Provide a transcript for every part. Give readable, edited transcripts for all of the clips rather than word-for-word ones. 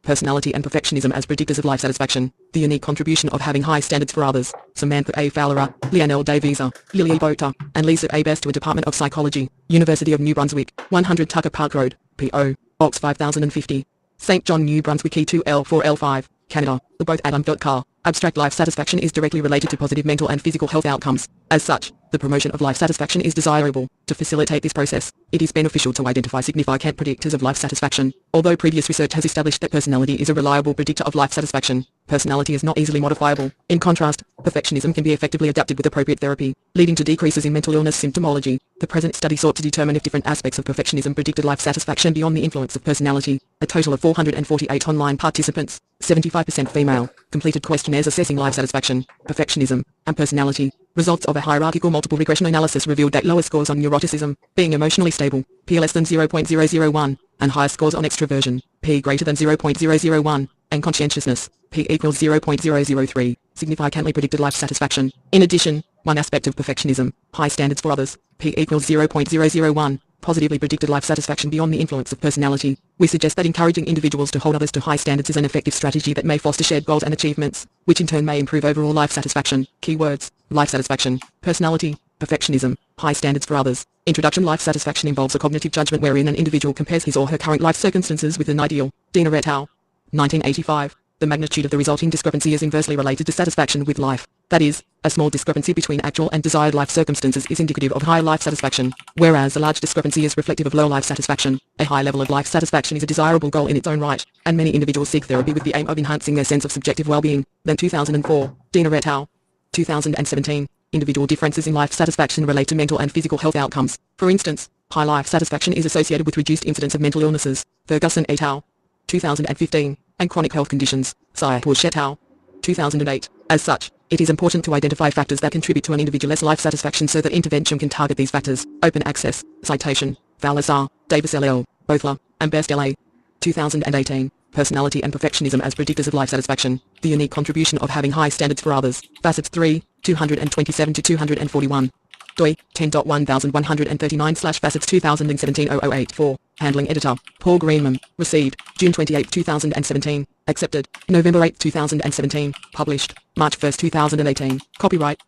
Personality and perfectionism as predictors of life satisfaction. The unique contribution of having high standards for others. Samantha A. Fowler, Leanne L. Davisa, Lily Bota, and Lisa A. Best to Department of Psychology, University of New Brunswick, 100 Tucker Park Road, P.O., Box 5050. St. John, New Brunswick E2L4L5, Canada. The both Adam.car. Abstract life satisfaction is directly related to positive mental and physical health outcomes. As such, the promotion of life satisfaction is desirable. To facilitate this process, it is beneficial to identify significant predictors of life satisfaction. Although previous research has established that personality is a reliable predictor of life satisfaction, personality is not easily modifiable. In contrast, perfectionism can be effectively adapted with appropriate therapy, leading to decreases in mental illness symptomology. The present study sought to determine if different aspects of perfectionism predicted life satisfaction beyond the influence of personality. A total of 448 online participants, 75% female, completed questionnaires assessing life satisfaction, perfectionism, and personality. Results of a hierarchical multiple regression analysis revealed that lower scores on neuroticism, being emotionally stable, p less than 0.001, and higher scores on extroversion, p greater than 0.001, and conscientiousness, p equals 0.003, significantly predicted life satisfaction. In addition, one aspect of perfectionism, high standards for others, p equals 0.001, positively predicted life satisfaction beyond the influence of personality. We suggest that encouraging individuals to hold others to high standards is an effective strategy that may foster shared goals and achievements, which in turn may improve overall life satisfaction. Keywords: life satisfaction, personality, perfectionism, high standards for others. Introduction: life satisfaction involves a cognitive judgment wherein an individual compares his or her current life circumstances with an ideal. Dina et al. 1985. The magnitude of the resulting discrepancy is inversely related to satisfaction with life. That is, a small discrepancy between actual and desired life circumstances is indicative of high life satisfaction, whereas a large discrepancy is reflective of low life satisfaction. A high level of life satisfaction is a desirable goal in its own right, and many individuals seek therapy with the aim of enhancing their sense of subjective well-being. Then 2004, Dina et al. 2017. Individual differences in life satisfaction relate to mental and physical health outcomes. For instance, high life satisfaction is associated with reduced incidence of mental illnesses. Ferguson et al. 2015. And chronic health conditions. Bush et al. 2008. As such, it is important to identify factors that contribute to an individual's life satisfaction so that intervention can target these factors. Open access. Citation: Fowler S.R., Davis L.L., Bothler, and Best L.A. 2018. Personality and perfectionism as predictors of life satisfaction. The unique contribution of having high standards for others. Facets 3, 227-241. doi 10.1139/facets 2017-0084. Handling editor, Paul Greenman. Received, June 28, 2017. Accepted, November 8, 2017. Published, March 1, 2018. Copyright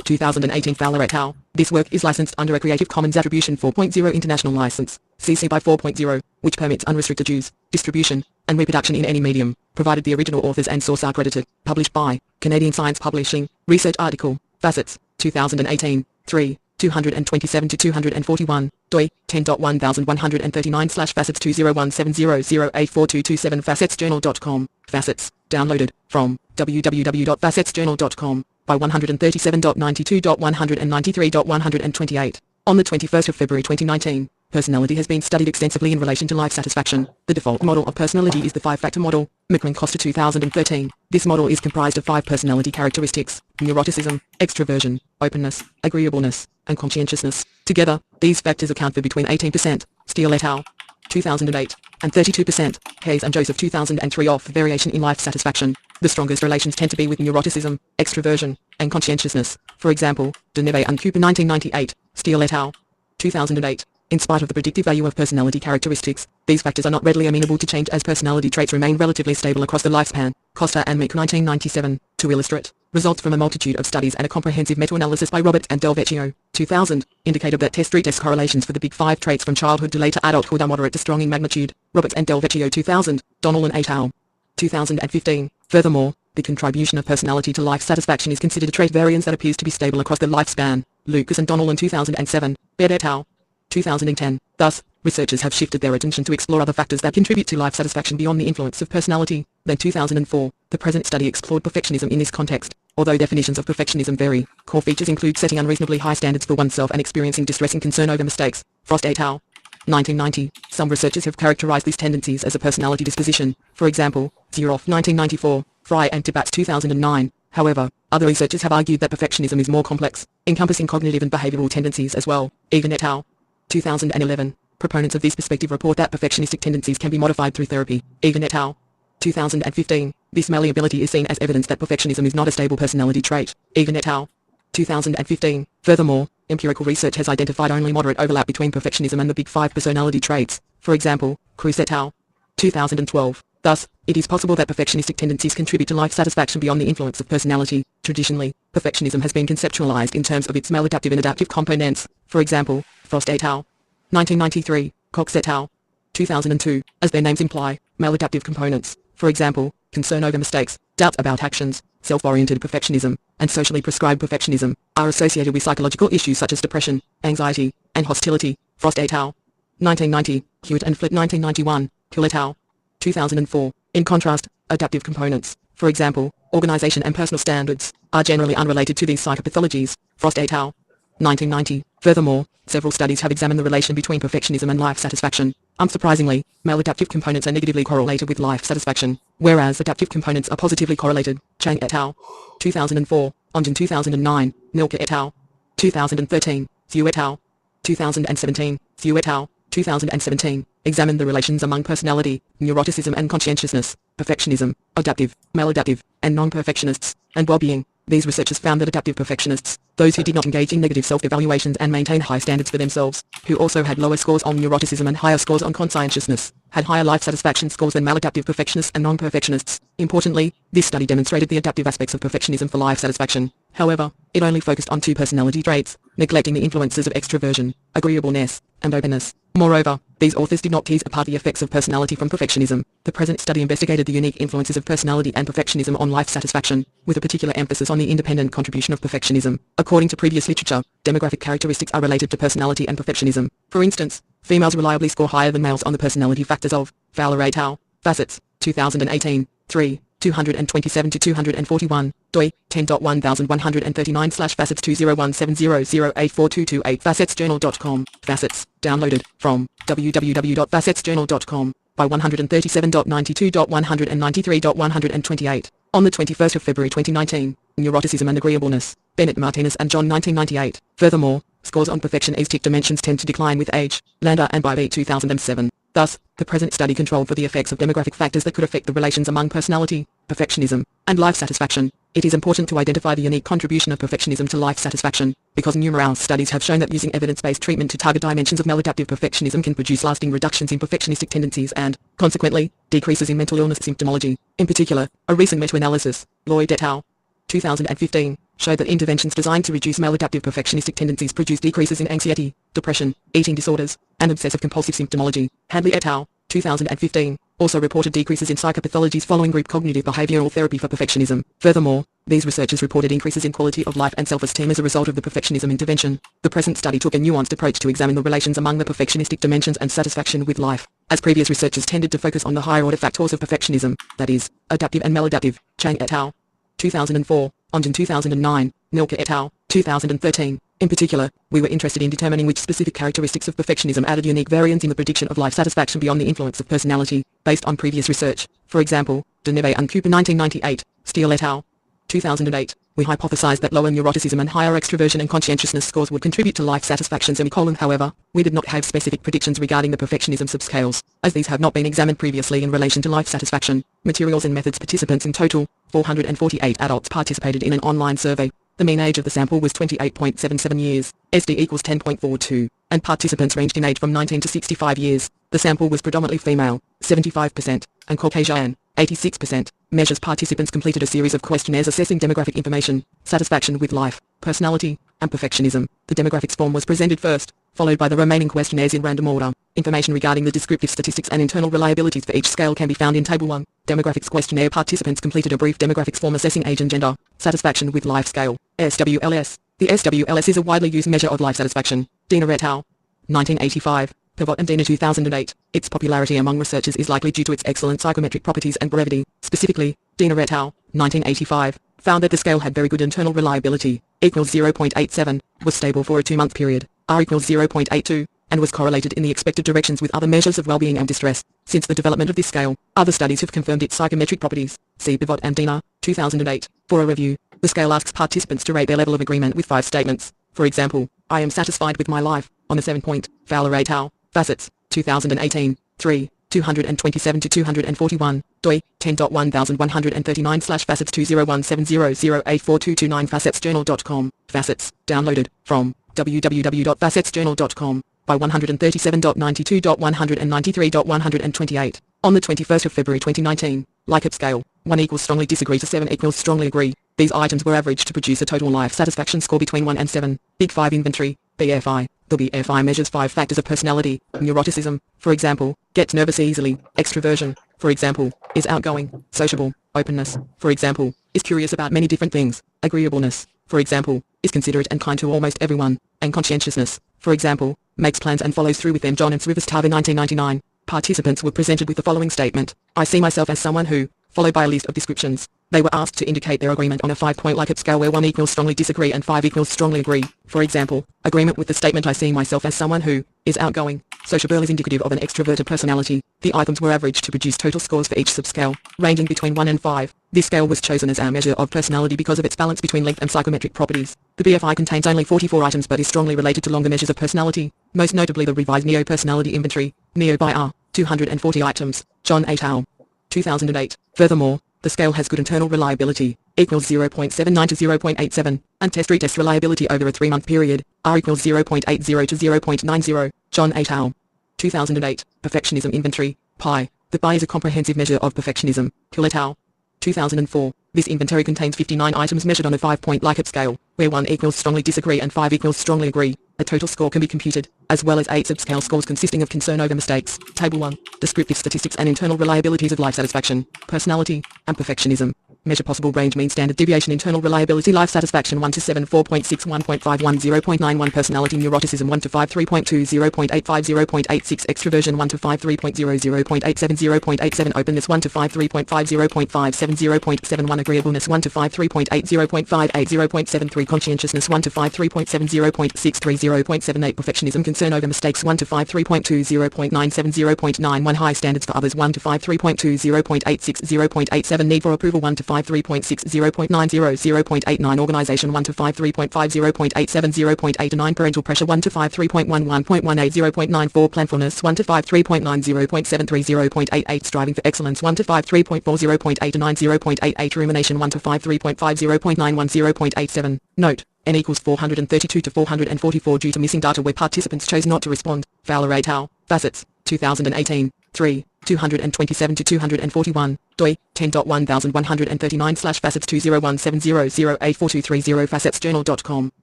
2018 Fowler et al. This work is licensed under a Creative Commons Attribution 4.0 International License, CC by 4.0, which permits unrestricted use, distribution, and reproduction in any medium, provided the original authors and source are credited. Published by Canadian Science Publishing. Research article, Facets, 2018, 3. 227-241, doi 10.1139/facets 201700842227 facetsjournal.com. Facets, downloaded from www.facetsjournal.com by 137.92.193.128. On the 21st of February 2019, personality has been studied extensively in relation to life satisfaction. The default model of personality is the 5-factor model, McClin-Costa 2013. This model is comprised of 5 personality characteristics: neuroticism, extroversion, openness, agreeableness, and conscientiousness. Together, these factors account for between 18%, Steele et al. 2008, and 32%, Hayes and Joseph 2003 of variation in life satisfaction. The strongest relations tend to be with neuroticism, extroversion, and conscientiousness. For example, Deneve and Cooper 1998, Steele et al. 2008. In spite of the predictive value of personality characteristics, these factors are not readily amenable to change as personality traits remain relatively stable across the lifespan. Costa and Mick 1997. To illustrate, results from a multitude of studies and a comprehensive meta-analysis by Roberts and Del Vecchio, 2000, indicated that test-retest correlations for the big 5 traits from childhood to later adulthood are moderate to strong in magnitude. Roberts and Del Vecchio 2000, Donnellan et al. 2015. Furthermore, the contribution of personality to life satisfaction is considered a trait variance that appears to be stable across the lifespan. Lucas and Donnellan 2007, Bed et al. 2010. Thus, researchers have shifted their attention to explore other factors that contribute to life satisfaction beyond the influence of personality. Then 2004, the present study explored perfectionism in this context. Although definitions of perfectionism vary, core features include setting unreasonably high standards for oneself and experiencing distressing concern over mistakes. Frost et al. 1990. Some researchers have characterized these tendencies as a personality disposition. For example, Zieroff 1994, Fry and Tibbats 2009. However, other researchers have argued that perfectionism is more complex, encompassing cognitive and behavioral tendencies as well. Egan et al. 2011. Proponents of this perspective report that perfectionistic tendencies can be modified through therapy. Egan et al. 2015. This malleability is seen as evidence that perfectionism is not a stable personality trait. Egan et al. 2015. Furthermore, empirical research has identified only moderate overlap between perfectionism and the big 5 personality traits. For example, Cruz et al. 2012. Thus, it is possible that perfectionistic tendencies contribute to life satisfaction beyond the influence of personality. Traditionally, perfectionism has been conceptualized in terms of its maladaptive and adaptive components. For example, Frost et al. 1993, Cox et al. 2002, as their names imply, maladaptive components. For example, concern over mistakes, doubts about actions, self-oriented perfectionism, and socially prescribed perfectionism are associated with psychological issues such as depression, anxiety, and hostility. Frost et al. 1990, Hewitt and Flitt 1991, Hill et al. 2004. In contrast, adaptive components, for example, organization and personal standards, are generally unrelated to these psychopathologies. Frost et al. 1990. Furthermore, several studies have examined the relation between perfectionism and life satisfaction. Unsurprisingly, maladaptive components are negatively correlated with life satisfaction, whereas adaptive components are positively correlated. Chang et al. 2004, Ongen 2009, Milke et al. 2013, Xu et al. 2017, Xu et al. 2017, examined the relations among personality, neuroticism and conscientiousness, perfectionism, adaptive, maladaptive, and non-perfectionists, and well-being. These researchers found that adaptive perfectionists, those who did not engage in negative self-evaluations and maintain high standards for themselves, who also had lower scores on neuroticism and higher scores on conscientiousness, had higher life satisfaction scores than maladaptive perfectionists and non-perfectionists. Importantly, this study demonstrated the adaptive aspects of perfectionism for life satisfaction. However, it only focused on two personality traits, neglecting the influences of extroversion, agreeableness, and openness. Moreover, these authors did not tease apart the effects of personality from perfectionism. The present study investigated the unique influences of personality and perfectionism on life satisfaction, with a particular emphasis on the independent contribution of perfectionism. According to previous literature, demographic characteristics are related to personality and perfectionism. For instance, females reliably score higher than males on the personality factors of Fowler et al. Facets, 2018, 3. 227 to 241, doi, 10.1139/facets 20170084228 facetsjournal.com, facets, downloaded, from, www.facetsjournal.com, by 137.92.193.128, on the 21st of February 2019, Neuroticism and Agreeableness, Bennett Martinez and John 1998. Furthermore, scores on perfectionistic dimensions tend to decline with age, Lander and Bybee 2007. Thus, the present study controlled for the effects of demographic factors that could affect the relations among personality, perfectionism, and life satisfaction. It is important to identify the unique contribution of perfectionism to life satisfaction, because numerous studies have shown that using evidence-based treatment to target dimensions of maladaptive perfectionism can produce lasting reductions in perfectionistic tendencies and, consequently, decreases in mental illness symptomology. In particular, a recent meta-analysis, Lloyd et al. 2015, showed that interventions designed to reduce maladaptive perfectionistic tendencies produce decreases in anxiety, depression, eating disorders, and obsessive-compulsive symptomology. Hadley et al. 2015, also reported decreases in psychopathologies following group cognitive behavioral therapy for perfectionism. Furthermore, these researchers reported increases in quality of life and self-esteem as a result of the perfectionism intervention. The present study took a nuanced approach to examine the relations among the perfectionistic dimensions and satisfaction with life, as previous researchers tended to focus on the higher-order factors of perfectionism, that is, adaptive and maladaptive. Chang et al. 2004, Ongen 2009, Milke et al. 2013. In particular, we were interested in determining which specific characteristics of perfectionism added unique variance in the prediction of life satisfaction beyond the influence of personality, based on previous research. For example, Deneve and Cooper 1998, Steele et al. 2008. We hypothesized that lower neuroticism and higher extroversion and conscientiousness scores would contribute to life satisfaction. However, we did not have specific predictions regarding the perfectionism subscales, as these have not been examined previously in relation to life satisfaction. Materials and methods. Participants. In total, 448 adults participated in an online survey. The mean age of the sample was 28.77 years, SD equals 10.42, and participants ranged in age from 19 to 65 years. The sample was predominantly female, 75%, and Caucasian, 86%. Measures. Participants completed a series of questionnaires assessing demographic information, satisfaction with life, personality, and perfectionism. The demographics form was presented first, followed by the remaining questionnaires in random order. Information regarding the descriptive statistics and internal reliabilities for each scale can be found in Table 1. Demographics questionnaire. Participants completed a brief demographics form assessing age and gender, satisfaction with life scale, SWLS. The SWLS is a widely used measure of life satisfaction. Dina et al. 1985. Pivot and Dina 2008. Its popularity among researchers is likely due to its excellent psychometric properties and brevity. Specifically, Dina et al. 1985 found that the scale had very good internal reliability, equals 0.87, was stable for a 2-month period, R equals 0.82, and was correlated in the expected directions with other measures of well-being and distress. Since the development of this scale, other studies have confirmed its psychometric properties. See Pivot and Dina, 2008. For a review, the scale asks participants to rate their level of agreement with 5 statements. For example, I am satisfied with my life, on a 7-point. Fowler et al. Facets, 2018, 3. 227 to 241, doi, 10.1139/facets 20170084229 facetsjournal.com, facets, downloaded, from, www.facetsjournal.com, by 137.92.193.128. On the 21st of February 2019, Likert scale, 1 equals strongly disagree to 7 equals strongly agree. These items were averaged to produce a total life satisfaction score between 1 and 7. Big 5 inventory, BFI. The BFI measures 5 factors of personality: neuroticism, for example, gets nervous easily; extroversion, for example, is outgoing; sociable; openness, for example, is curious about many different things; agreeableness, for example, is considerate and kind to almost everyone; and conscientiousness, for example, makes plans and follows through with them. John and Srivastava, 1999. Participants were presented with the following statement: I see myself as someone who, followed by a list of descriptions. They were asked to indicate their agreement on a 5-point Likert scale where 1 equals strongly disagree and 5 equals strongly agree. For example, agreement with the statement I see myself as someone who is outgoing. Sociable is indicative of an extroverted personality. The items were averaged to produce total scores for each subscale, ranging between 1 and 5. This scale was chosen as our measure of personality because of its balance between length and psychometric properties. The BFI contains only 44 items but is strongly related to longer measures of personality, most notably the revised Neo Personality Inventory, Neo by R, 240 items, John et al. 2008. Furthermore, the scale has good internal reliability, equals 0.79 to 0.87, and test-retest reliability over a 3-month period, R equals 0.80 to 0.90, John et al. 2008. Perfectionism Inventory, PI. The PI is a comprehensive measure of perfectionism, Hill et al. 2004. This inventory contains 59 items measured on a 5-point Likert scale, where 1 equals strongly disagree and 5 equals strongly agree. A total score can be computed, as well as 8 subscale scores consisting of concern over mistakes. Table 1. Descriptive statistics and internal reliabilities of life satisfaction, personality, and perfectionism. Measure possible range mean standard deviation internal reliability life satisfaction 1 to 7 4.6 1.51 0.91 personality neuroticism 1 to 5 3.2 0.85 0.86 extroversion 1 to 5 3.0 0.87 0.87 openness 1 to 5 3.5 0.57 0.71 agreeableness 1 to 5 3.8 0.58 0.73 conscientiousness 1 to 5 3.7 0.63 0.78 perfectionism concern over mistakes 1 to 5 3.2 0.97 0.91 high standards for others 1 to 5 3.2 0.86 0.87 need for approval 1 to 5 3.6 0.90 0.89 organization 1 to 5 3.5 0.87 0.89 parental pressure 1 to 5 3.11 1.18 0.94 planfulness 1 to 5 3.9 0.73 0.88 striving for excellence 1 to 5 3.4 0.89 0.88 rumination 1 to 5 3.5 0.91 0.87 Note: N equals 432 to 444 due to missing data where participants chose not to respond. Fowler et al. Facets, 2018, 3, 227 to 241, doi, 10.1139/facets 20170084230 facetsjournal.com,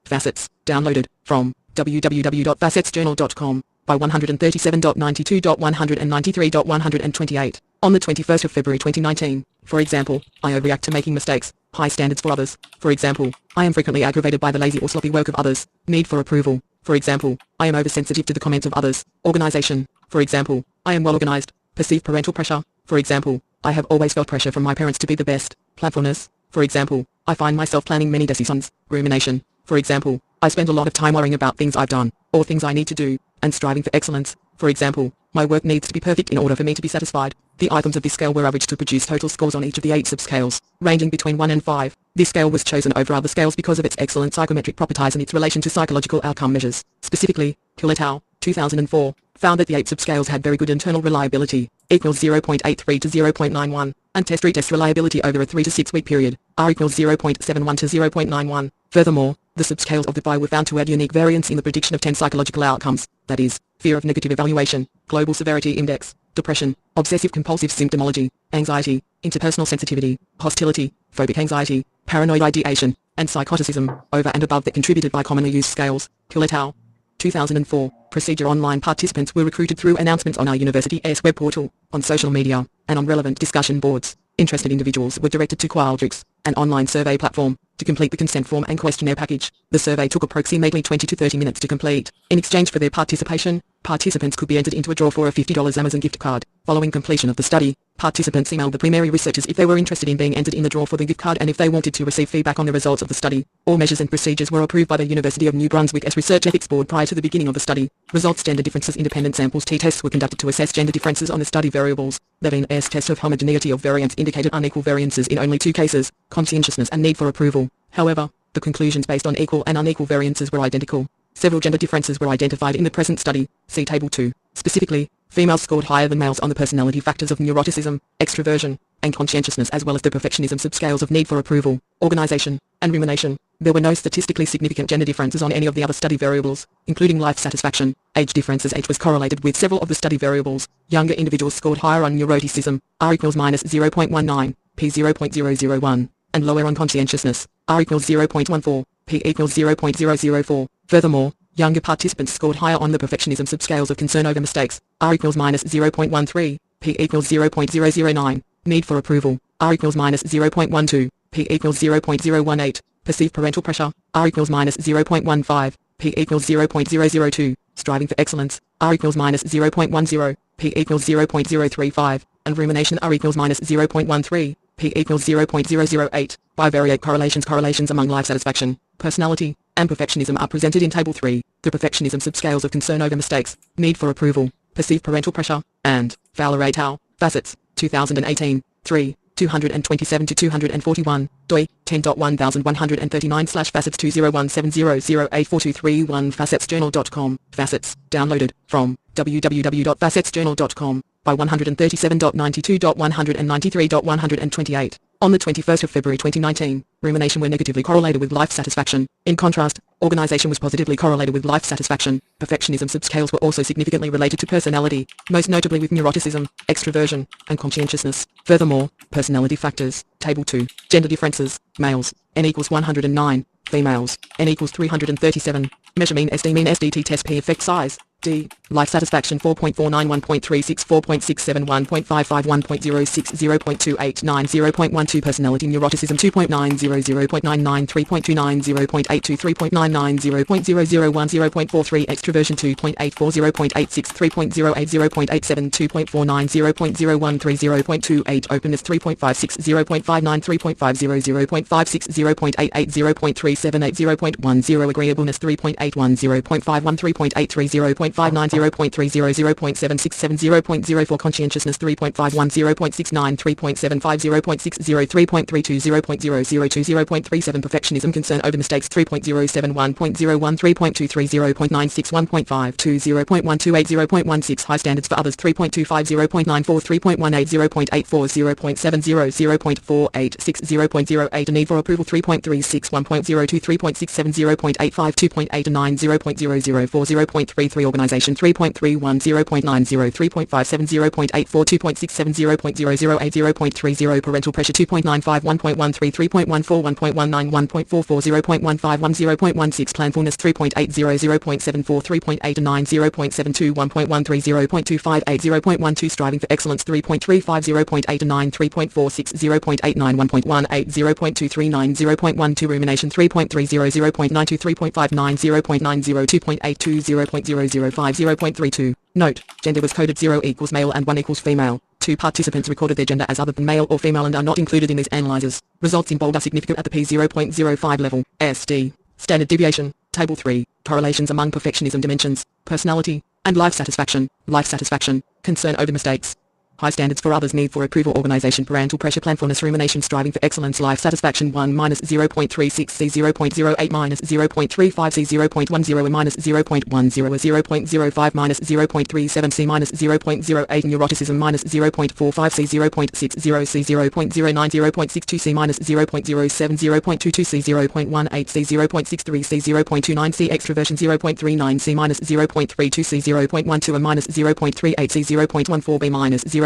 facets, downloaded, from, www.facetsjournal.com, by 137.92.193.128, on the 21st of February 2019. For example, I overreact to making mistakes, high standards for others. For example, I am frequently aggravated by the lazy or sloppy work of others, need for approval. For example, I am oversensitive to the comments of others, organization. For example, I am well organized, perceive parental pressure. For example, I have always felt pressure from my parents to be the best, planfulness. For example, I find myself planning many decisions, rumination. For example, I spend a lot of time worrying about things I've done, or things I need to do, and striving for excellence. For example, my work needs to be perfect in order for me to be satisfied. The items of this scale were averaged to produce total scores on each of the 8 subscales, ranging between 1 and 5. This scale was chosen over other scales because of its excellent psychometric properties and its relation to psychological outcome measures. Specifically, Hill et al. 2004, found that the 8 subscales had very good internal reliability, equals 0.83 to 0.91, and test-retest reliability over a 3 to 6 week period, R equals 0.71 to 0.91. Furthermore, the subscales of the PI were found to add unique variance in the prediction of 10 psychological outcomes, that is, fear of negative evaluation, global severity index, depression, obsessive-compulsive symptomology, anxiety, interpersonal sensitivity, hostility, phobic anxiety, paranoid ideation, and psychoticism, over and above that contributed by commonly used scales. Hill et al. 2004, procedure online participants were recruited through announcements on our university's web portal, on social media, and on relevant discussion boards. Interested individuals were directed to Qualtrics, an online survey platform, to complete the consent form and questionnaire package. The survey took approximately 20 to 30 minutes to complete. In exchange for their participation, participants could be entered into a draw for a $50 Amazon gift card. Following completion of the study, participants emailed the primary researchers if they were interested in being entered in the draw for the gift card and if they wanted to receive feedback on the results of the study. All measures and procedures were approved by the University of New Brunswick's Research Ethics Board prior to the beginning of the study. Results: gender differences. Independent samples t-tests were conducted to assess gender differences on the study variables. Levine's test of homogeneity of variance indicated unequal variances in only 2 cases, conscientiousness and need for approval. However, the conclusions based on equal and unequal variances were identical. Several gender differences were identified in the present study, see Table 2. Specifically, females scored higher than males on the personality factors of neuroticism, extroversion, and conscientiousness, as well as the perfectionism subscales of need for approval, organization, and rumination. There were no statistically significant gender differences on any of the other study variables, including life satisfaction. Age differences. Age was correlated with several of the study variables. Younger individuals scored higher on neuroticism, R equals -0.19, P 0.001, and lower on conscientiousness, R equals 0.14, P equals 0.004. Furthermore, younger participants scored higher on the perfectionism subscales of concern over mistakes, R equals -0.13, P equals 0.009. Need for approval, R equals -0.12, P equals 0.018. Perceived parental pressure, R equals -0.15, P equals 0.002. Striving for excellence, R equals -0.10, P equals 0.035. And rumination, R equals -0.13, P equals 0.008. Bivariate correlations. Correlations among life satisfaction, personality, and perfectionism are presented in Table 3. The perfectionism subscales of concern over mistakes, need for approval, perceived parental pressure, and Fowler et al. Facets, 2018, 3. 227 to 241, doi, 10.1139/facets 20170084231 facetsjournal.com, facets, downloaded, from, www.facetsjournal.com, by 137.92.193.128. On the 21st of February 2019, rumination were negatively correlated with life satisfaction. In contrast, organization was positively correlated with life satisfaction. Perfectionism subscales were also significantly related to personality, most notably with neuroticism, extroversion, and conscientiousness. Furthermore, personality factors. Table 2. Gender differences. Males, N equals 109. Females, N equals 337. Measure mean SDT test P effect size. D. Life satisfaction 4.49 1.36 4.67 1.55 1.06 0.289 0.12 Personality neuroticism 2.90 0.99 3.29 0.82 3.99 0.001 0.43 Extroversion 2.84 0.86 3.08 0.87 2.49 0.013 0.28 Openness 3.56 0.59 3.50 0.56 0.88 0.378 0.10 Agreeableness 3.81 0.51 3.83 0.59 0.30 0.767 0.04 Conscientiousness 3.51 0.69 3.75 0.60 3.32 0.002 0.37 Perfectionism concern over mistakes 3.07 1.01 3.23 0.96 1.52 0.128 0.16 High standards for others 3.25 0.94 3.18 0.84 0.70 0.486 0.08 Need for approval 3.36 1.02 3.67 0.85 2.89 0.004 0.33 Organization 3.31 0.90 3.57 0.84 2.67 0.008 0.30 Parental pressure 2.95 1.13 3.14 1.19 1.44 0.151 0.16 Planfulness 3.80 0.74 3.89 0.72 1.13 0.258 0.12 Striving for excellence 3.35 0.89 3.46 0.89 1.18 0.239 0.12 Rumination 3.30 0.92 3.59 0.90 2.82 0.005 0.32. Note, gender was coded 0 equals male and 1 equals female. 2 participants recorded their gender as other than male or female and are not included in these analyzers. Results in bold are significant at the P0.05 level. SD. Standard deviation. Table 3. Correlations among perfectionism dimensions, personality, and life satisfaction. Life satisfaction. Concern over mistakes. High standards for others, need for approval, organization, parental pressure, planfulness, rumination, striving for excellence, life satisfaction 1 -0.36 C 0.08 -0.35 C 0.10 -0.10 0.05 -0.37 C -0.08 Neuroticism -0.45 C 0.60 C 0.09 0.62 C -0.07 0.22 C 0.18 C 0.63 C 0.29 C Extroversion 0.39 C -0.32 C 0.12 and -0.38 C 0.14 B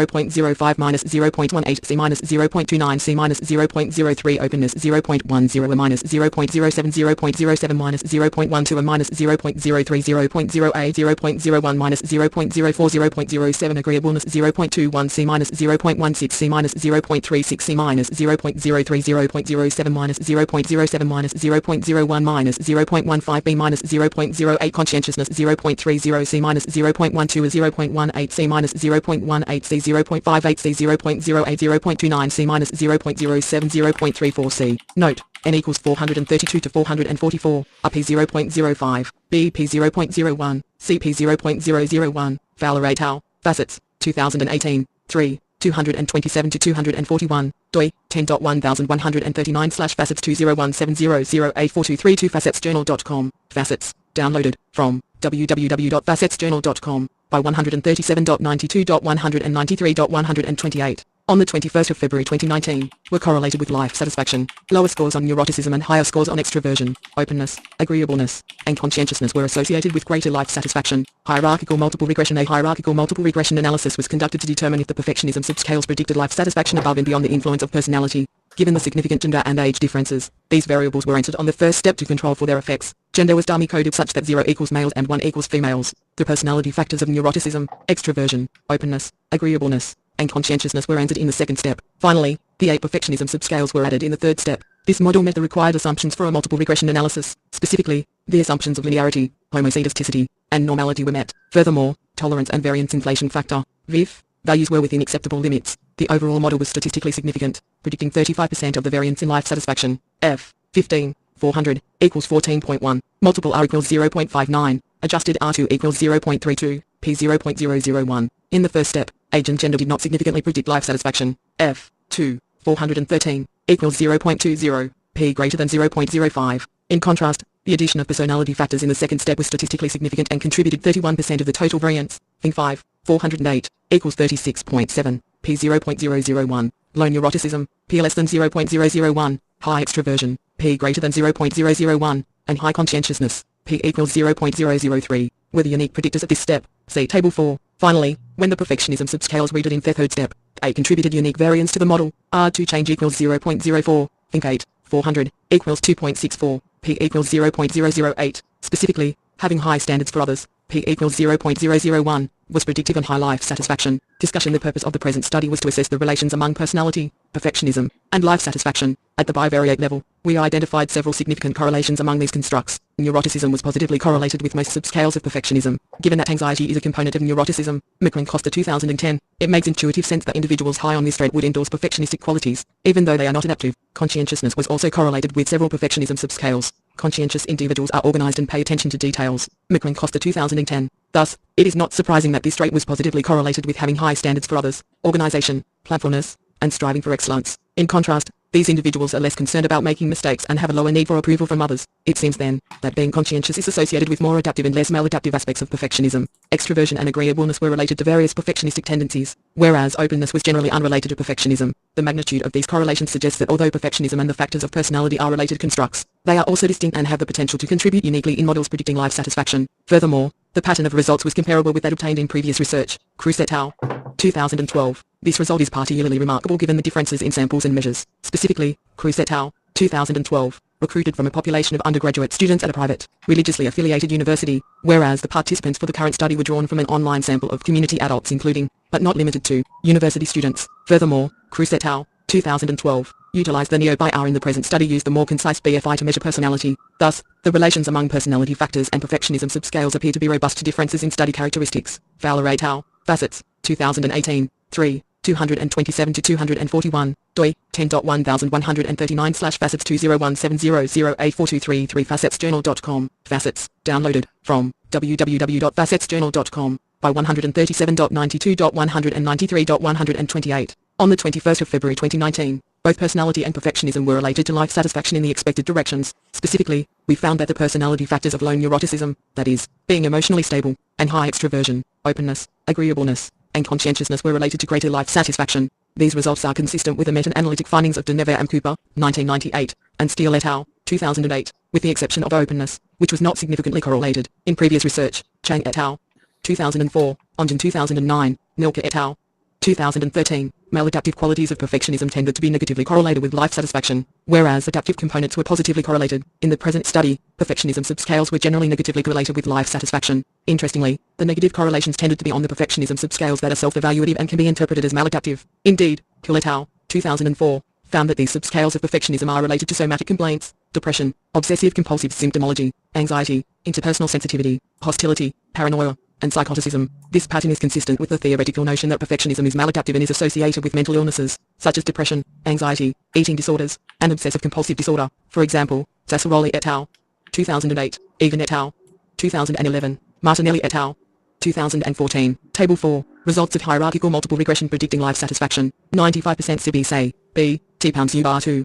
-0.05 -0.18 C -0.29 C -0.03 Openness 0.10 -0.07 0.07 -0.12 and -0.03 0.08 0.01 -0.04 0.07 Agreeableness 0.21 C -0.16 C -0.36 C -0.03 0.07 -0.07 -0.01 -0.15 B -0.08 Conscientiousness 0.30 C -0.12 0.18 C -0.18 C 0.58 C 0.08 0.29 C -0.07 0.34 C. Note, N equals 432 to 444, up P 0.05, B P 0.01, C P 0.001, Fowler et al. Facets, 2018, 3. 227 to 241, doi, 10.1139/facets 20170084232 facetsjournal.com, facets, downloaded, from, www.facetsjournal.com, by 137.92.193.128. on the 21st of February 2019, were correlated with life satisfaction. Lower scores on neuroticism and higher scores on extroversion, openness, agreeableness, and conscientiousness were associated with greater life satisfaction. Hierarchical multiple regression. A hierarchical multiple regression analysis was conducted to determine if the perfectionism subscales predicted life satisfaction above and beyond the influence of personality. Given the significant gender and age differences, these variables were entered on the first step to control for their effects. Gender was dummy-coded such that 0 equals males and 1 equals females. The personality factors of neuroticism, extroversion, openness, agreeableness, and conscientiousness were entered in the second step. Finally, the 8 perfectionism subscales were added in the third step. This model met the required assumptions for a multiple regression analysis. Specifically, the assumptions of linearity, homozygosity, and normality were met. Furthermore, tolerance and variance inflation factor, VIF, values were within acceptable limits. The overall model was statistically significant, predicting 35% of the variance in life satisfaction. F, 15, 400, equals 14.1, multiple R equals 0.59, adjusted R2 equals 0.32, P 0.001. In the first step, age and gender did not significantly predict life satisfaction. F, 2, 413, equals 0.20, P greater than 0.05. In contrast, the addition of personality factors in the second step was statistically significant and contributed 31% of the total variance. Thing 5, 408, equals 36.7, P 0.001. Low neuroticism, P less than 0.001, high extroversion, P greater than 0.001, and high conscientiousness, P equals 0.003, were the unique predictors at this step. See Table 4. Finally, when the perfectionism subscales were read in their third step, A contributed unique variance to the model. R2 change equals 0.04, Think 8, 400, equals 2.64, P equals 0.008. Specifically, having high standards for others, P equals 0.001, was predictive on high life satisfaction. Discussion. The purpose of the present study was to assess the relations among personality, perfectionism, and life satisfaction. At the bivariate level, we identified several significant correlations among these constructs. Neuroticism was positively correlated with most subscales of perfectionism. Given that anxiety is a component of neuroticism, McClin-Costa 2010, it makes intuitive sense that individuals high on this trait would endorse perfectionistic qualities, even though they are not adaptive. Conscientiousness was also correlated with several perfectionism subscales. Conscientious individuals are organized and pay attention to details. McClin-Costa 2010. Thus, it is not surprising that this trait was positively correlated with having high standards for others, organization, planfulness, and striving for excellence. In contrast, these individuals are less concerned about making mistakes and have a lower need for approval from others. It seems then, that being conscientious is associated with more adaptive and less maladaptive aspects of perfectionism. Extroversion and agreeableness were related to various perfectionistic tendencies, whereas openness was generally unrelated to perfectionism. The magnitude of these correlations suggests that although perfectionism and the factors of personality are related constructs, they are also distinct and have the potential to contribute uniquely in models predicting life satisfaction. Furthermore, the pattern of results was comparable with that obtained in previous research. Cruz et al. 2012. This result is particularly remarkable given the differences in samples and measures. Specifically, Cruz et al. 2012 recruited from a population of undergraduate students at a private, religiously affiliated university, whereas the participants for the current study were drawn from an online sample of community adults including, but not limited to, university students. Furthermore, Cruz et al. 2012 utilized the neo-BI-R in the present study used the more concise BFI to measure personality. Thus, the relations among personality factors and perfectionism subscales appear to be robust to differences in study characteristics. Fowler et al. Facets, 2018, 3, 227-241, doi, 10.1139/facets 201700842333 facetsjournal.com, facets, downloaded, from, www.facetsjournal.com, by 137.92.193.128. On the 21st of February 2019, both personality and perfectionism were related to life satisfaction in the expected directions. Specifically, we found that the personality factors of low neuroticism, that is, being emotionally stable, and high extroversion, openness, agreeableness, and conscientiousness were related to greater life satisfaction. These results are consistent with the meta-analytic findings of Denevere and Cooper, 1998, and Steele et al., 2008, with the exception of openness, which was not significantly correlated. In previous research, Chang et al., 2004, Ongen 2009, Milke et al., 2013, maladaptive qualities of perfectionism tended to be negatively correlated with life satisfaction, whereas adaptive components were positively correlated. In the present study, perfectionism subscales were generally negatively correlated with life satisfaction. Interestingly, the negative correlations tended to be on the perfectionism subscales that are self-evaluative and can be interpreted as maladaptive. Indeed, Hill et al., 2004, found that these subscales of perfectionism are related to somatic complaints, depression, obsessive-compulsive symptomology, anxiety, interpersonal sensitivity, hostility, paranoia, and psychoticism. This pattern is consistent with the theoretical notion that perfectionism is maladaptive and is associated with mental illnesses, such as depression, anxiety, eating disorders, and obsessive-compulsive disorder. For example, Sassaroli et al., 2008, Egan et al., 2011, Martinelli et al., 2014. Table 4. Results of hierarchical multiple regression predicting life satisfaction. 95% CB say, B, T pounds U bar 2.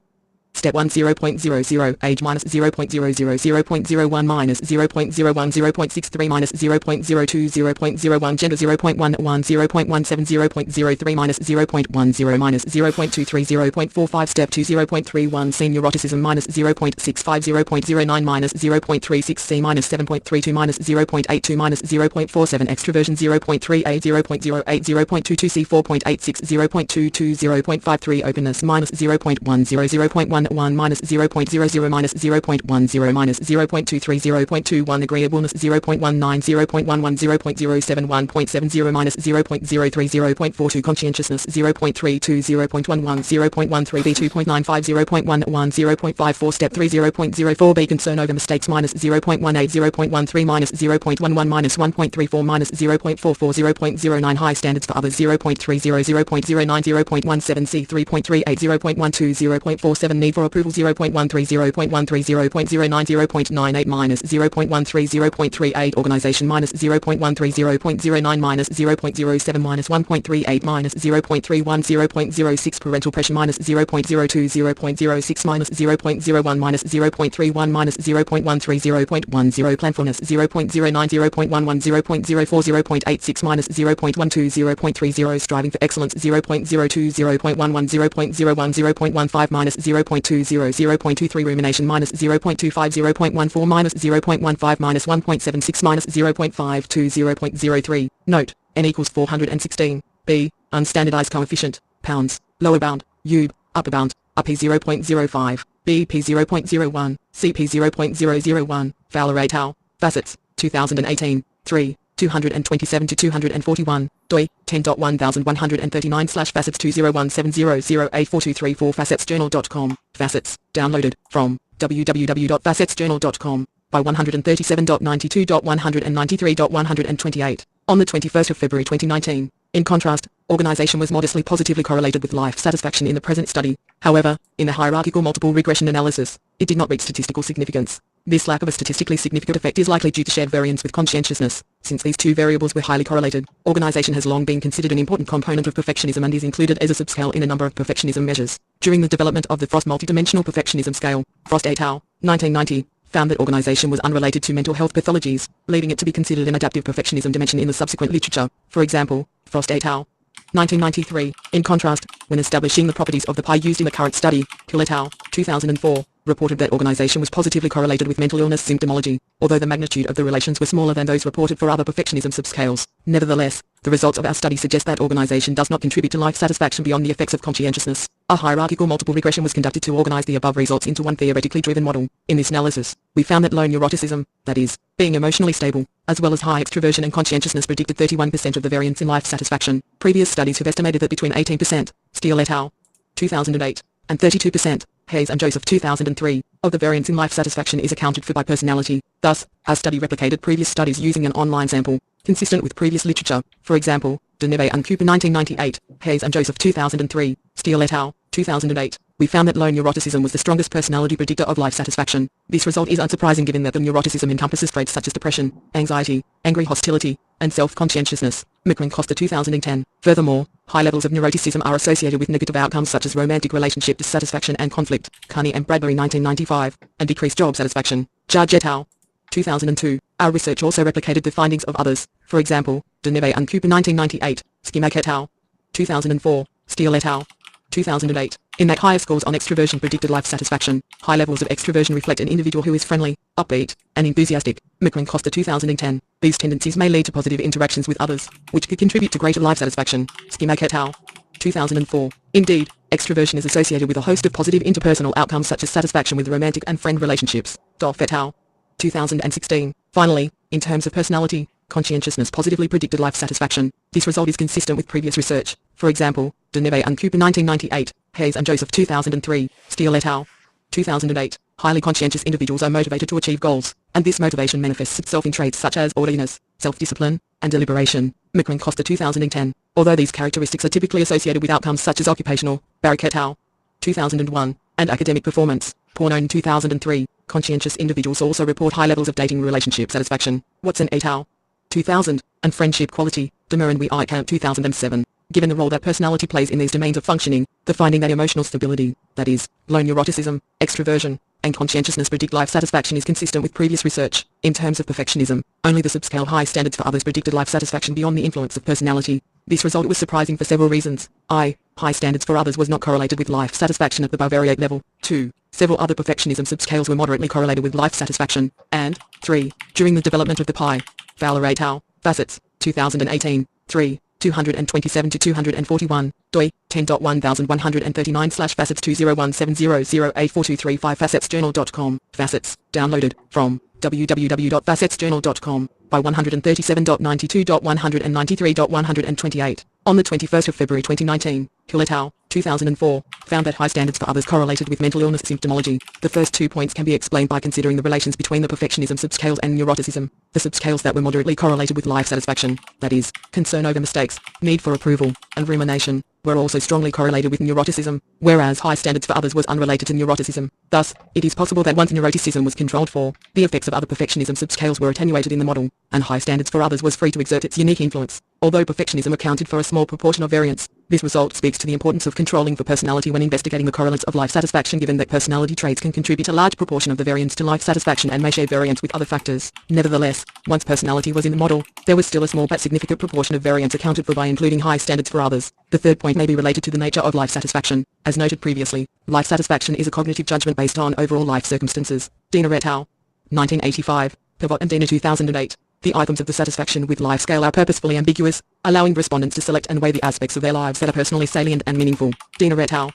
Step 1 0.00 age minus 0.00 0.01 minus 0.01 0.63 minus 0.02 0.01 gender 0.11 0.17 0.03 minus 0.10 minus 0.23 0.45 Step 2 0.31 C neuroticism minus 0.65 0.09 minus 0.36 C minus 7.32 minus 0.82 minus 0.47 extroversion 0.38 0.08 0.22 C 4.86 0.22 0.53 openness minus 0.10 0.11 minus 0.00 minus 0.10 minus 0.23 0.21 agreeableness 0.19 0.11 0.07 1.70 minus 0.03 0.42 conscientiousness 0.32 0.11 0.13 B 2.95 0.11 0.54 Step 3 0.04 B concern over mistakes minus 0.18 0.13 minus 0.11 minus 1.34 minus 0.44 0.09 high standards for others 0.30 0.09 0.17 C 3.38 0.12 0.47 need for approval 0.13 0.13 0.09 0.98 minus 0.13 0.38 organization minus 0.13 0.09 minus 0.07 minus 1.38 minus 0.31 0.06 parental pressure minus 0.02 0.06 minus 0.01 minus 0.31 minus 0.13 0.10 planfulness 0.09 0.11 0.04 0.86 minus 0.12 0.30 striving for excellence 0.02 0.11 0.01 0.15 minus 0.20 0.23 rumination minus 0.25 0.14 minus 0.15 minus 1.76 minus 0.52 0.03 Note, n equals 416. B, unstandardized coefficient, pounds, lower bound, UB, upper bound, up P 0.05, B P 0.01, C P 0.001, Fowler et al., Facets, 2018, 3, 227 to 241, doi, 10.1139/facets 20170084234 facetsjournal.com, facets, downloaded, from, www.facetsjournal.com, by 137.92.193.128, on the 21st of February 2019. In contrast, organization was modestly positively correlated with life satisfaction in the present study. However, in the hierarchical multiple regression analysis, it did not reach statistical significance. This lack of a statistically significant effect is likely due to shared variance with conscientiousness. Since these two variables were highly correlated, organization has long been considered an important component of perfectionism and is included as a subscale in a number of perfectionism measures. During the development of the Frost multidimensional perfectionism scale, Frost et al., 1990, found that organization was unrelated to mental health pathologies, leading it to be considered an adaptive perfectionism dimension in the subsequent literature. For example, Frost et al., 1993. In contrast, when establishing the properties of the pi used in the current study, Hill et al., 2004, reported that organization was positively correlated with mental illness symptomology, although the magnitude of the relations were smaller than those reported for other perfectionism subscales. Nevertheless, the results of our study suggest that organization does not contribute to life satisfaction beyond the effects of conscientiousness. A hierarchical multiple regression was conducted to organize the above results into one theoretically driven model. In this analysis, we found that low neuroticism, that is, being emotionally stable, as well as high extroversion and conscientiousness predicted 31% of the variance in life satisfaction. Previous studies have estimated that between 18%, Steele et al., 2008, and 32%, Hayes and Joseph 2003, of the variance in life satisfaction is accounted for by personality. Thus, our study replicated previous studies using an online sample, consistent with previous literature. For example, Deneve and Cooper 1998, Hayes and Joseph 2003, Steele et al., 2008. We found that low neuroticism was the strongest personality predictor of life satisfaction. This result is unsurprising given that the neuroticism encompasses traits such as depression, anxiety, angry hostility, and self-conscientiousness. McClin-Costa 2010. Furthermore, high levels of neuroticism are associated with negative outcomes such as romantic relationship dissatisfaction and conflict. Carney and Bradbury 1995. And decreased job satisfaction. Judge et al., 2002. Our research also replicated the findings of others. For example, Deneve and Cooper 1998, Skimak et al., 2004, Steele et al., 2008. In that higher scores on extroversion predicted life satisfaction, high levels of extroversion reflect an individual who is friendly, upbeat, and enthusiastic. McClin-Costa 2010. These tendencies may lead to positive interactions with others, which could contribute to greater life satisfaction. Skimak et al., 2004. Indeed, extroversion is associated with a host of positive interpersonal outcomes such as satisfaction with romantic and friend relationships. Doff et al., 2016. Finally, in terms of personality, conscientiousness positively predicted life satisfaction. This result is consistent with previous research. For example, Deneve and Cooper 1998, Hayes and Joseph 2003, Steele et al., 2008. Highly conscientious individuals are motivated to achieve goals, and this motivation manifests itself in traits such as orderliness, self-discipline, and deliberation. McClin-Costa 2010. Although these characteristics are typically associated with outcomes such as occupational, Barrick et al., 2001, and academic performance, Pornone 2003, conscientious individuals also report high levels of dating relationship satisfaction. Watson et al., 2000, and friendship quality, Demer and Wee Camp 2007. Given the role that personality plays in these domains of functioning, the finding that emotional stability, that is, low neuroticism, extroversion, and conscientiousness predict life satisfaction is consistent with previous research. In terms of perfectionism, only the subscale high standards for others predicted life satisfaction beyond the influence of personality. This result was surprising for several reasons. High standards for others was not correlated with life satisfaction at the bivariate level. 2. Several other perfectionism subscales were moderately correlated with life satisfaction. And 3. During the development of the pi. Fowler et al. Facets, 2018. 3. 227 to 241, doi, 10.1139/facets 20170084235 facetsjournal.com, facets, downloaded, from, www.facetsjournal.com, by 137.92.193.128. On the 21st of February 2019, Hill et al., 2004, found that high standards for others correlated with mental illness symptomology. The first 2 points can be explained by considering the relations between the perfectionism subscales and neuroticism. The subscales that were moderately correlated with life satisfaction, that is, concern over mistakes, need for approval, and rumination, were also strongly correlated with neuroticism, whereas high standards for others was unrelated to neuroticism. Thus, it is possible that once neuroticism was controlled for, the effects of other perfectionism subscales were attenuated in the model, and high standards for others was free to exert its unique influence. Although perfectionism accounted for a small proportion of variance, this result speaks to the importance of controlling for personality when investigating the correlates of life satisfaction, given that personality traits can contribute a large proportion of the variance to life satisfaction and may share variance with other factors. Nevertheless, once personality was in the model, there was still a small but significant proportion of variance accounted for by including high standards for others. The third point may be related to the nature of life satisfaction. As noted previously, life satisfaction is a cognitive judgment based on overall life circumstances. Dina et al. 1985, Pivot and Dina 2008. The items of the satisfaction with life scale are purposefully ambiguous, allowing respondents to select and weigh the aspects of their lives that are personally salient and meaningful. Dina et al.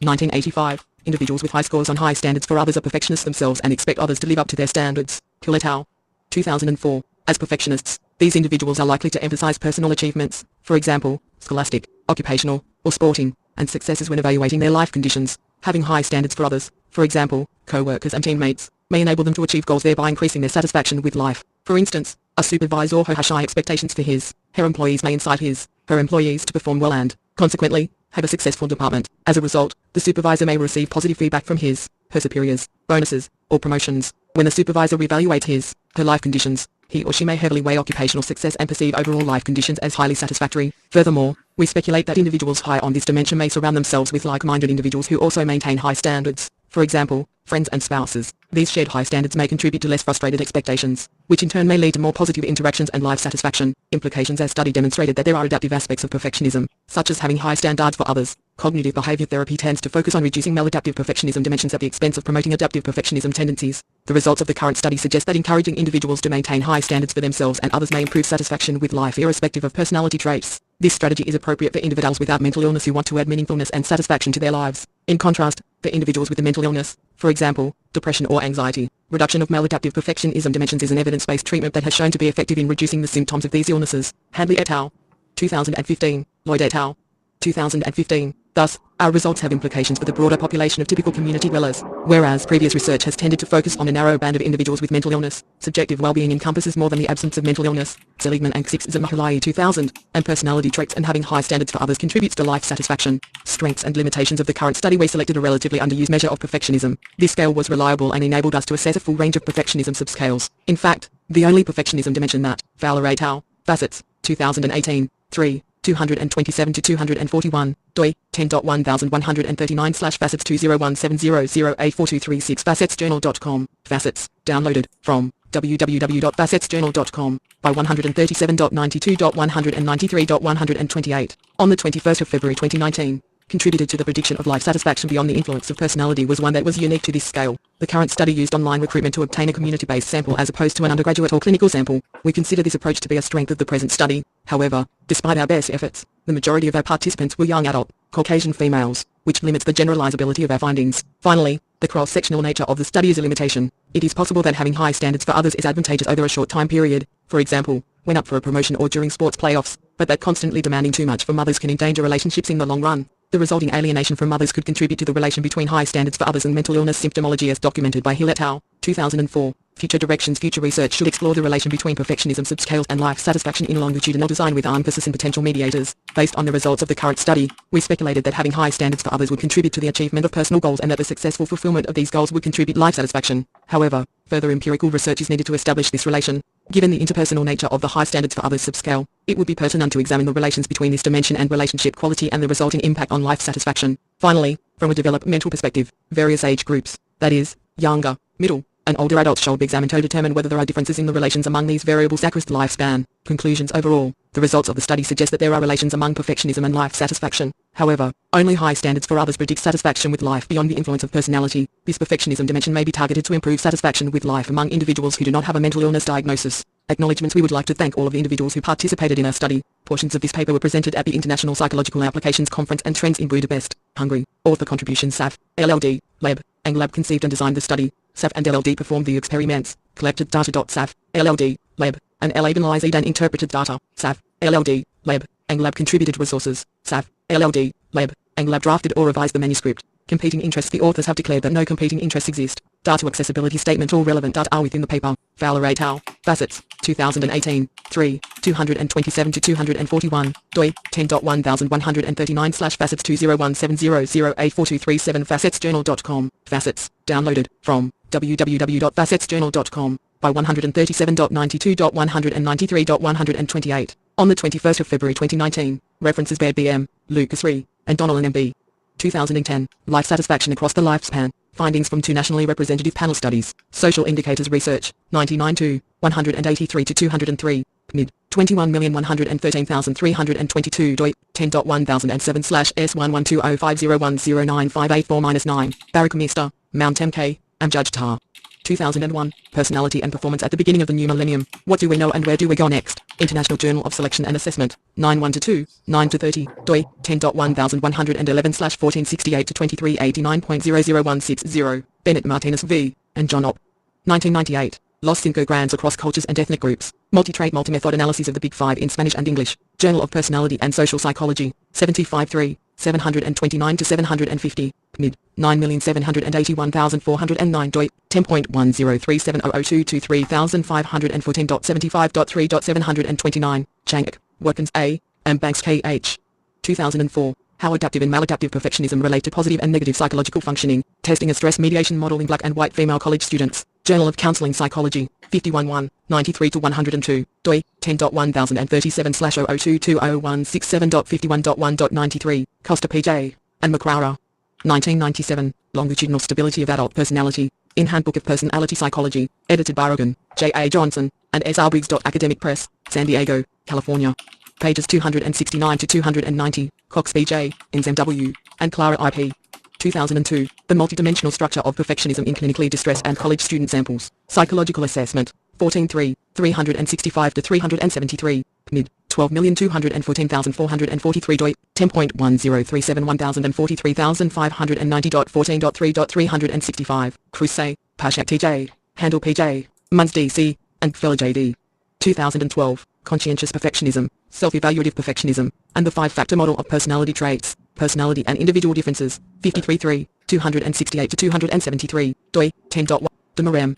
1985. Individuals with high scores on high standards for others are perfectionists themselves and expect others to live up to their standards. Hill et al. 2004. As perfectionists, these individuals are likely to emphasize personal achievements, for example, scholastic, occupational, or sporting, and successes when evaluating their life conditions. Having high standards for others, for example, co-workers and teammates, may enable them to achieve goals, thereby increasing their satisfaction with life. For instance, a supervisor who has high expectations for her employees may incite her employees to perform well and, consequently, have a successful department. As a result, the supervisor may receive positive feedback from her superiors, bonuses, or promotions. When the supervisor reevaluates her life conditions, he or she may heavily weigh occupational success and perceive overall life conditions as highly satisfactory. Furthermore, we speculate that individuals high on this dimension may surround themselves with like-minded individuals who also maintain high standards. For example, friends and spouses. These shared high standards may contribute to less frustrated expectations, which in turn may lead to more positive interactions and life satisfaction. Implications. As study demonstrated that there are adaptive aspects of perfectionism, such as having high standards for others. Cognitive behavior therapy tends to focus on reducing maladaptive perfectionism dimensions at the expense of promoting adaptive perfectionism tendencies. The results of the current study suggest that encouraging individuals to maintain high standards for themselves and others may improve satisfaction with life irrespective of personality traits. This strategy is appropriate for individuals without mental illness who want to add meaningfulness and satisfaction to their lives. In contrast, for individuals with a mental illness, for example, depression or anxiety, reduction of maladaptive perfectionism dimensions is an evidence-based treatment that has shown to be effective in reducing the symptoms of these illnesses. Hadley et al. 2015, Lloyd et al. 2015. Thus, our results have implications for the broader population of typical community dwellers. Whereas previous research has tended to focus on a narrow band of individuals with mental illness, subjective well-being encompasses more than the absence of mental illness. Seligman and Zimmermann 2000, and personality traits and having high standards for others contributes to life satisfaction. Strengths and limitations of the current study. We selected a relatively underused measure of perfectionism. This scale was reliable and enabled us to assess a full range of perfectionism subscales. In fact, the only perfectionism dimension that Fowler et al. Facets, 2018, 3. 227 to 241, doi, 10.1139/facets 20170084236 facetsjournal.com, facets, downloaded, from, www.facetsjournal.com, by 137.92.193.128. On the 21st of February 2019, contributed to the prediction of life satisfaction beyond the influence of personality was one that was unique to this scale. The current study used online recruitment to obtain a community-based sample as opposed to an undergraduate or clinical sample. We consider this approach to be a strength of the present study. However, despite our best efforts, the majority of our participants were young adult, Caucasian females, which limits the generalizability of our findings. Finally, the cross-sectional nature of the study is a limitation. It is possible that having high standards for others is advantageous over a short time period, for example, when up for a promotion or during sports playoffs, but that constantly demanding too much for mothers can endanger relationships in the long run. The resulting alienation from mothers could contribute to the relation between high standards for others and mental illness symptomology as documented by Hill et al. 2004. Future directions. Future research should explore the relation between perfectionism subscales and life satisfaction in longitudinal design with emphasis and potential mediators. Based on the results of the current study, we speculated that having high standards for others would contribute to the achievement of personal goals and that the successful fulfillment of these goals would contribute life satisfaction. However, further empirical research is needed to establish this relation. Given the interpersonal nature of the high standards for others subscale, it would be pertinent to examine the relations between this dimension and relationship quality and the resulting impact on life satisfaction. Finally, from a developmental perspective, various age groups, that is, younger, middle, and older adults shall be examined to determine whether there are differences in the relations among these variables across the lifespan. Conclusions overall, the results of the study suggest that there are relations among perfectionism and life satisfaction. However, only high standards for others predict satisfaction with life beyond the influence of personality. This perfectionism dimension may be targeted to improve satisfaction with life among individuals who do not have a mental illness diagnosis. Acknowledgements. We would like to thank all of the individuals who participated in our study. Portions of this paper were presented at the International Psychological Applications Conference and Trends in Budapest, Hungary. Author contribution SAF, LLD, Lab, and Lab conceived and designed the study. SAF and LLD performed the experiments. Collected data. SAF, LLD, Lab, and LAB analyzed and interpreted data. SAF, LLD, Lab, and Lab contributed resources. SAF, LLD, Lab, and Lab drafted or revised the manuscript. Competing interests. The authors have declared that no competing interests exist. Data accessibility statement. All relevant data are within the paper. Fowler et al. Facets, 2018, 3, 227-241, doi, 10.1139/facets 201700842337 facetsjournal.com. Facets, downloaded, from, www.facetsjournal.com, by 137.92.193.128, on the 21st of February 2019. References Baird B.M., Lucas Ree, and Donnell and M.B. 2010, Life Satisfaction Across the Lifespan. Findings from 2 nationally representative panel studies. Social Indicators Research, 1992, 183-203, mid, 21,113,322 doi, 10.1007/S112050109584-9. Barrackmeister, Mount MK, and Judge Tar. 2001, Personality and Performance at the Beginning of the New Millennium. What do we know and where do we go next? International Journal of Selection and Assessment, 9-1-2, 9-30, doi, 10.1111-1468-2389.00160. Bennett Martinez v. and John Opp. 1998. Los Cinco Grandes Across Cultures and Ethnic Groups. Multi-trait multi-method analyses of the Big Five in Spanish and English. Journal of Personality and Social Psychology, 75-3, 729-750, mid, 9,781,409 doi, 10.103700223514.75.3.729, Chang'ek, Watkins A., and Banks K.H. 2004. How adaptive and maladaptive perfectionism relate to positive and negative psychological functioning. Testing a stress mediation model in black and white female college students. Journal of Counseling Psychology, 51-1, 93-102, doi, 10.1037/0022016.7.51.1.93, Costa P.J., and McCrara. 1997, Longitudinal Stability of Adult Personality, in Handbook of Personality Psychology, edited by Rogan, J.A. Johnson, and S. R. Briggs. Academic Press, San Diego, California. Pages 269-290, Cox B.J., NSMW, and Clara I.P. 2002, The Multidimensional Structure of Perfectionism in Clinically Distressed and College Student Samples. Psychological Assessment, 14-3, 365-373, mid, 12,214,443 doi, 10.10371043,590.14.3.365, Crusay, Pashak T.J., Handel P.J., Munz D.C., and Feller J.D. 2012, Conscientious Perfectionism, Self-Evaluative Perfectionism, and the 5-Factor Model of Personality Traits, Personality and Individual Differences, 53-3, 268-273, doi, 10.1, Demarem.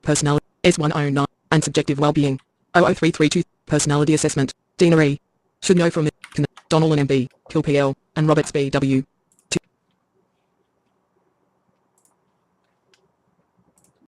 Personality, S109, and Subjective Wellbeing, 00332, Personality Assessment, Dina E. Should know from it, Donnell and M.B., Kill P.L., and Roberts B.W.